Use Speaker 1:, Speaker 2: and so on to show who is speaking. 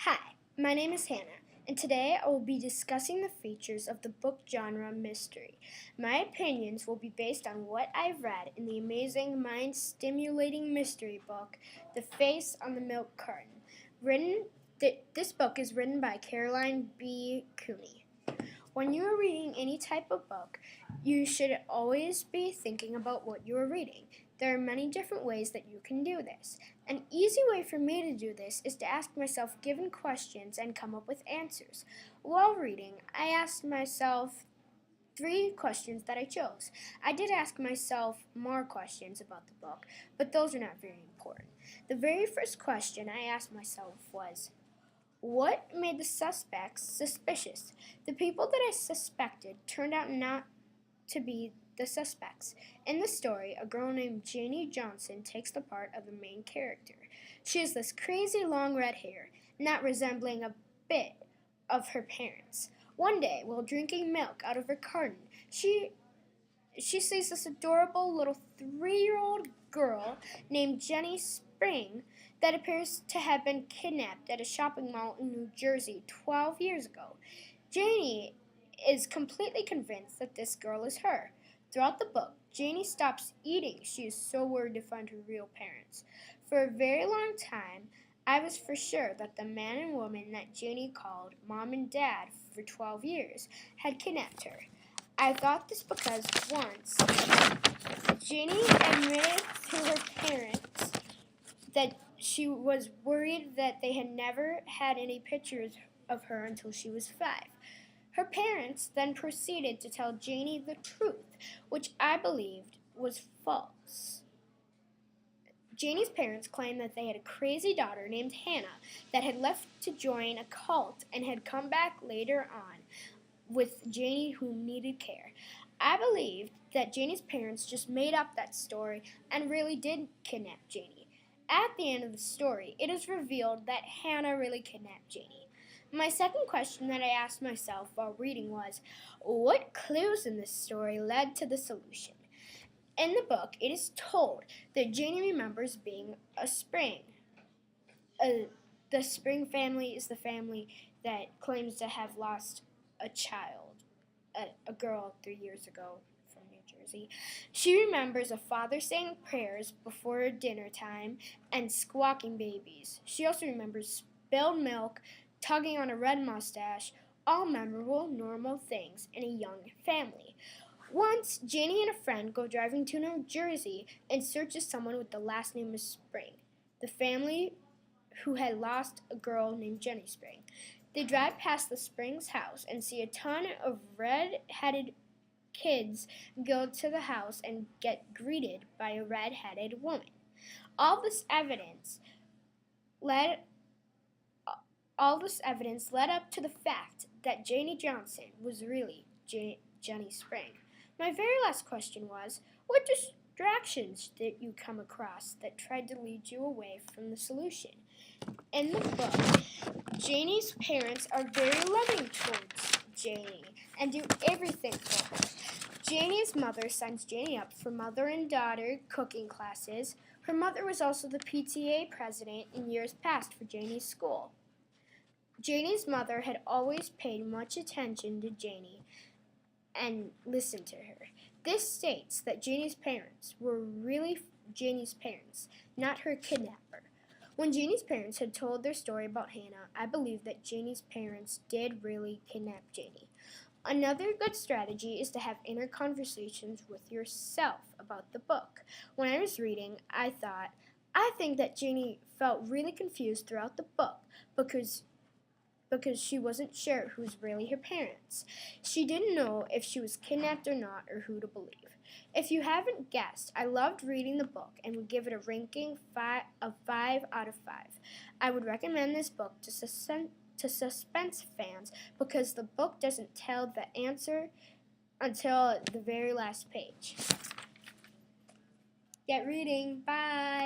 Speaker 1: Hi, my name is Hannah, and today I will be discussing the features of the book genre mystery. My opinions will be based on what I've read in the amazing, mind-stimulating mystery book, The Face on the Milk Carton. This book is written by Caroline B. Cooney. When you are reading any type of book, you should always be thinking about what you are reading. There are many different ways that you can do this. An easy way for me to do this is to ask myself given questions and come up with answers. While reading, I asked myself 3 questions that I chose. I did ask myself more questions about the book, but those are not very important. The very first question I asked myself was, what made the suspects suspicious? The people that I suspected turned out not to be the suspects. In the story, a girl named Janie Johnson takes the part of the main character. She has this crazy long red hair, not resembling a bit of her parents. One day, while drinking milk out of her carton, she sees this adorable little 3-year-old girl named Jenny Spring that appears to have been kidnapped at a shopping mall in New Jersey 12 years ago. Janie is completely convinced that this girl is her. Throughout the book, Janie stops eating. She is so worried to find her real parents. For a very long time, I was for sure that the man and woman that Janie called Mom and Dad for 12 years had kidnapped her. I thought this because once Janie admitted to her parents that she was worried that they had never had any pictures of her until she was 5. Her parents then proceeded to tell Janie the truth, which I believed was false. Janie's parents claimed that they had a crazy daughter named Hannah that had left to join a cult and had come back later on with Janie who needed care. I believed that Janie's parents just made up that story and really did kidnap Janie. At the end of the story, it is revealed that Hannah really kidnapped Janie. My second question that I asked myself while reading was, what clues in this story led to the solution? In the book, it is told that Janie remembers being a Spring. The Spring family is the family that claims to have lost a child, a girl 3 years ago from New Jersey. She remembers a father saying prayers before dinner time and squawking babies. She also remembers spilled milk, tugging on a red mustache, all memorable, normal things in a young family. Once, Janie and a friend go driving to New Jersey in search of someone with the last name of Spring, the family who had lost a girl named Jenny Spring. They drive past the Springs' house and see a ton of red-headed kids go to the house and get greeted by a red-headed woman. All this evidence led up to the fact that Janie Johnson was really Jenny Spring. My very last question was, what distractions did you come across that tried to lead you away from the solution? In the book, Janie's parents are very loving towards Janie and do everything for her. Janie's mother signs Janie up for mother and daughter cooking classes. Her mother was also the PTA president in years past for Janie's school. Janie's mother had always paid much attention to Janie and listened to her. This states that Janie's parents were really Janie's parents, not her kidnapper. When Janie's parents had told their story about Hannah, I believed that Janie's parents did really kidnap Janie. Another good strategy is to have inner conversations with yourself about the book. When I was reading, I think that Janie felt really confused throughout the book because she wasn't sure who's really her parents. She didn't know if she was kidnapped or not or who to believe. If you haven't guessed, I loved reading the book and would give it a ranking of 5 out of 5. I would recommend this book to suspense fans because the book doesn't tell the answer until the very last page. Get reading. Bye.